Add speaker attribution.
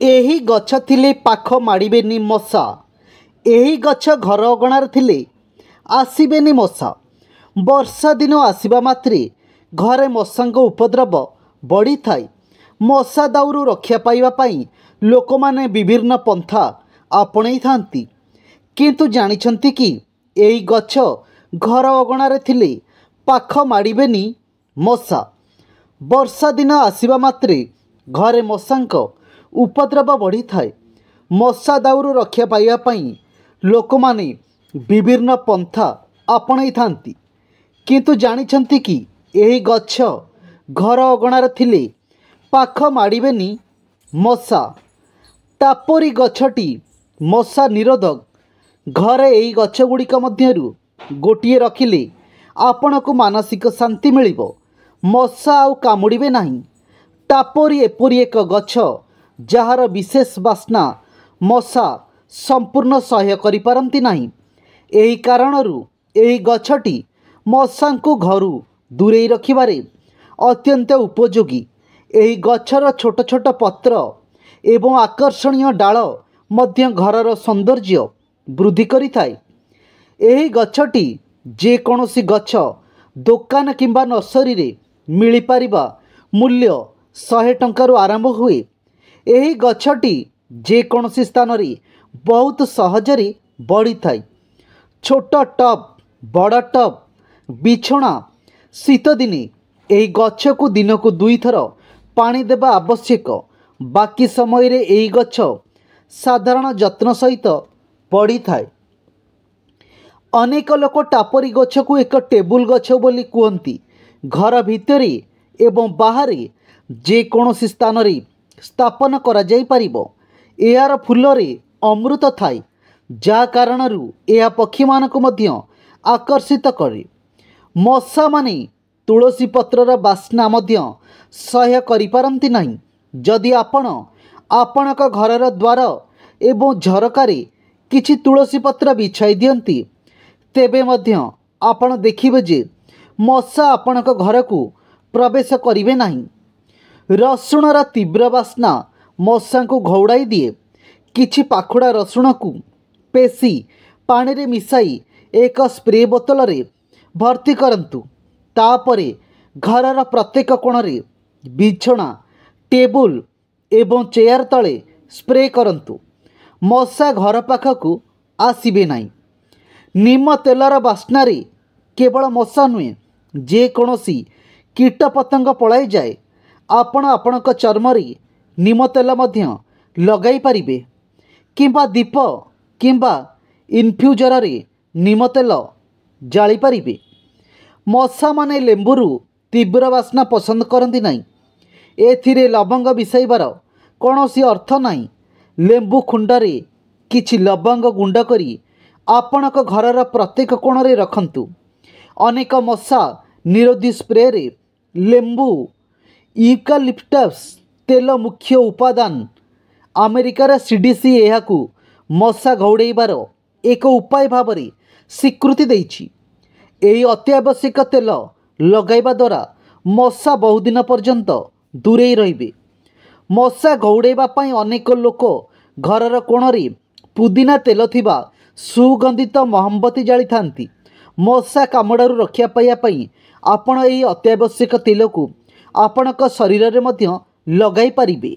Speaker 1: ଏହି ଗଛ ଥିଲେ ପାଖ ମାଡ଼ିବେନି ମଶା। ଏହି ଗଛ ଘର ଅଗଣାରେ ଥିଲେ ଆସିବେନି ମଶା। ବର୍ଷା ଦିନ ଆସିବା ମାତ୍ରେ ଘରେ ମଶାଙ୍କ ଉପଦ୍ରବ ବଢ଼ିଥାଏ। ମଶା ଦାଉରୁ ରକ୍ଷା ପାଇବା ପାଇଁ ଲୋକମାନେ ବିଭିନ୍ନ ପନ୍ଥା ଆପଣେଇଥାନ୍ତି। କିନ୍ତୁ ଜାଣିଛନ୍ତି କି ଏହି ଗଛ ଘର ଅଗଣାରେ ଥିଲେ ପାଖ ମାଡ଼ିବେନି ମଶା। ବର୍ଷା ଦିନ ଆସିବା ମାତ୍ରେ ଘରେ ମଶାଙ୍କ ଉପଦ୍ରବ ବଢ଼ିଥାଏ। ମଶା ଦାଉରୁ ରକ୍ଷା ପାଇବା ପାଇଁ ଲୋକମାନେ ବିଭିନ୍ନ ପନ୍ଥା ଆପଣେଇଥାନ୍ତି। କିନ୍ତୁ ଜାଣିଛନ୍ତି କି ଏହି ଗଛ ଘର ଅଗଣାରେ ଥିଲେ ପାଖ ମାଡ଼ିବେନି ମଶା। ଟାପରି ଗଛଟି ମଶା ନିରୋଧକ। ଘରେ ଏହି ଗଛଗୁଡ଼ିକ ମଧ୍ୟରୁ ଗୋଟିଏ ରଖିଲେ ଆପଣଙ୍କୁ ମାନସିକ ଶାନ୍ତି ମିଳିବ। ମଶା ଆଉ କାମୁଡ଼ିବେ ନାହିଁ। ଟାପରି ଏପରି ଏକ ଗଛ ଯାହାର ବିଶେଷ ବାସ୍ନା ମଶା ସମ୍ପୂର୍ଣ୍ଣ ସହ୍ୟ କରିପାରନ୍ତି ନାହିଁ। ଏହି କାରଣରୁ ଏହି ଗଛଟି ମଶାଙ୍କୁ ଘରୁ ଦୂରେଇ ରଖିବାରେ ଅତ୍ୟନ୍ତ ଉପଯୋଗୀ। ଏହି ଗଛର ଛୋଟ ଛୋଟ ପତ୍ର ଏବଂ ଆକର୍ଷଣୀୟ ଡାଳ ମଧ୍ୟ ଘରର ସୌନ୍ଦର୍ଯ୍ୟ ବୃଦ୍ଧି କରିଥାଏ। ଏହି ଗଛଟି ଯେକୌଣସି ଗଛ ଦୋକାନ କିମ୍ବା ନର୍ସରୀରେ ମିଳିପାରିବା ମୂଲ୍ୟ 100 ଟଙ୍କାରୁ ଆରମ୍ଭ ହୁଏ। ଏହି ଗଛଟି ଯେକୌଣସି ସ୍ଥାନରେ ବହୁତ ସହଜରେ ବଢ଼ିଥାଏ। ଛୋଟ ଟବ୍, ବଡ଼ ଟବ୍, ବିଛଣା। ଶୀତଦିନେ ଏହି ଗଛକୁ ଦିନକୁ 2 ଥର ପାଣି ଦେବା ଆବଶ୍ୟକ। ବାକି ସମୟରେ ଏହି ଗଛ ସାଧାରଣ ଯତ୍ନ ସହିତ ବଢ଼ିଥାଏ। ଅନେକ ଲୋକ ଟାପରି ଗଛକୁ ଏକ ଟେବୁଲ ଗଛ ବୋଲି କୁହନ୍ତି। ଘର ଭିତରେ ଏବଂ ବାହାରେ ଯେକୌଣସି ସ୍ଥାନରେ ସ୍ଥାପନ କରାଯାଇପାରିବ। ଏହାର ଫୁଲରେ ଅମୃତ ଥାଏ, ଯାହା କାରଣରୁ ଏହା ପକ୍ଷୀମାନଙ୍କୁ ମଧ୍ୟ ଆକର୍ଷିତ କରେ। ମଶାମାନେ ତୁଳସୀ ପତ୍ରର ବାସ୍ନା ମଧ୍ୟ ସହ୍ୟ କରିପାରନ୍ତି ନାହିଁ। ଯଦି ଆପଣ ଆପଣଙ୍କ ଘରର ଦ୍ୱାର ଏବଂ ଝରକାରେ କିଛି ତୁଳସୀ ପତ୍ର ବିଛାଇ ଦିଅନ୍ତି, ତେବେ ମଧ୍ୟ ଆପଣ ଦେଖିବେ ଯେ ମଶା ଆପଣଙ୍କ ଘରକୁ ପ୍ରବେଶ କରିବେ ନାହିଁ। ରସୁଣର ତୀବ୍ର ବାସ୍ନା ମଶାଙ୍କୁ ଘଉଡ଼ାଇ ଦିଏ। କିଛି ପାଖୁଡ଼ା ରସୁଣକୁ ପେଷି ପାଣିରେ ମିଶାଇ ଏକ ସ୍ପ୍ରେ ବୋତଲରେ ଭର୍ତ୍ତି କରନ୍ତୁ। ତାପରେ ଘରର ପ୍ରତ୍ୟେକ କୋଣରେ, ବିଛଣା, ଟେବୁଲ ଏବଂ ଚେୟାର ତଳେ ସ୍ପ୍ରେ କରନ୍ତୁ। ମଶା ଘର ପାଖକୁ ଆସିବେ ନାହିଁ। ନିମ ତେଲର ବାସ୍ନାରେ କେବଳ ମଶା ନୁହେଁ, ଯେକୌଣସି କୀଟପତଙ୍ଗ ପଳାଇଯାଏ। ଆପଣ ଆପଣଙ୍କ ଚର୍ମରେ ନିମ ତେଲ ମଧ୍ୟ ଲଗାଇ ପାରିବେ କିମ୍ବା ଦୀପ କିମ୍ବା ଇନଫ୍ୟୁଜରରେ ନିମ ତେଲ ଜାଳିପାରିବେ। ମଶାମାନେ ଲେମ୍ବୁରୁ ତୀବ୍ର ବାସ୍ନା ପସନ୍ଦ କରନ୍ତି ନାହିଁ। ଏଥିରେ ଲବଙ୍ଗ ମିଶାଇବାର କୌଣସି ଅର୍ଥ ନାହିଁ। ଲେମ୍ବୁ ଖୁଣ୍ଡରେ କିଛି ଲବଙ୍ଗ ଗୁଣ୍ଡ କରି ଆପଣଙ୍କ ଘରର ପ୍ରତ୍ୟେକ କୋଣରେ ରଖନ୍ତୁ। ଅନେକ ମଶା ନିରୋଧୀ ସ୍ପ୍ରେରେ ଲେମ୍ବୁ ୟୁକାଲିପ୍ଟସ୍ ତେଲ ମୁଖ୍ୟ ଉପାଦାନ। ଆମେରିକାର CDC ଏହାକୁ ମଶା ଘଉଡ଼ାଇବାର ଏକ ଉପାୟ ଭାବରେ ସ୍ୱୀକୃତି ଦେଇଛି। ଏହି ଅତ୍ୟାବଶ୍ୟକ ତେଲ ଲଗାଇବା ଦ୍ୱାରା ମଶା ବହୁଦିନ ପର୍ଯ୍ୟନ୍ତ ଦୂରେଇ ରହିବେ। ମଶା ଘଉଡ଼ାଇବା ପାଇଁ ଅନେକ ଲୋକ ଘରର କୋଣରେ ପୁଦିନା ତେଲ ଥିବା ସୁଗନ୍ଧିତ ମହମବତୀ ଜାଳିଥାନ୍ତି। ମଶା କାମୁଡ଼ାରୁ ରକ୍ଷା ପାଇବା ପାଇଁ ଆପଣ ଏହି ଅତ୍ୟାବଶ୍ୟକ ତେଲକୁ ଆପଣଙ୍କ ଶରୀରରେ ମଧ୍ୟ ଲଗାଇ ପାରିବେ।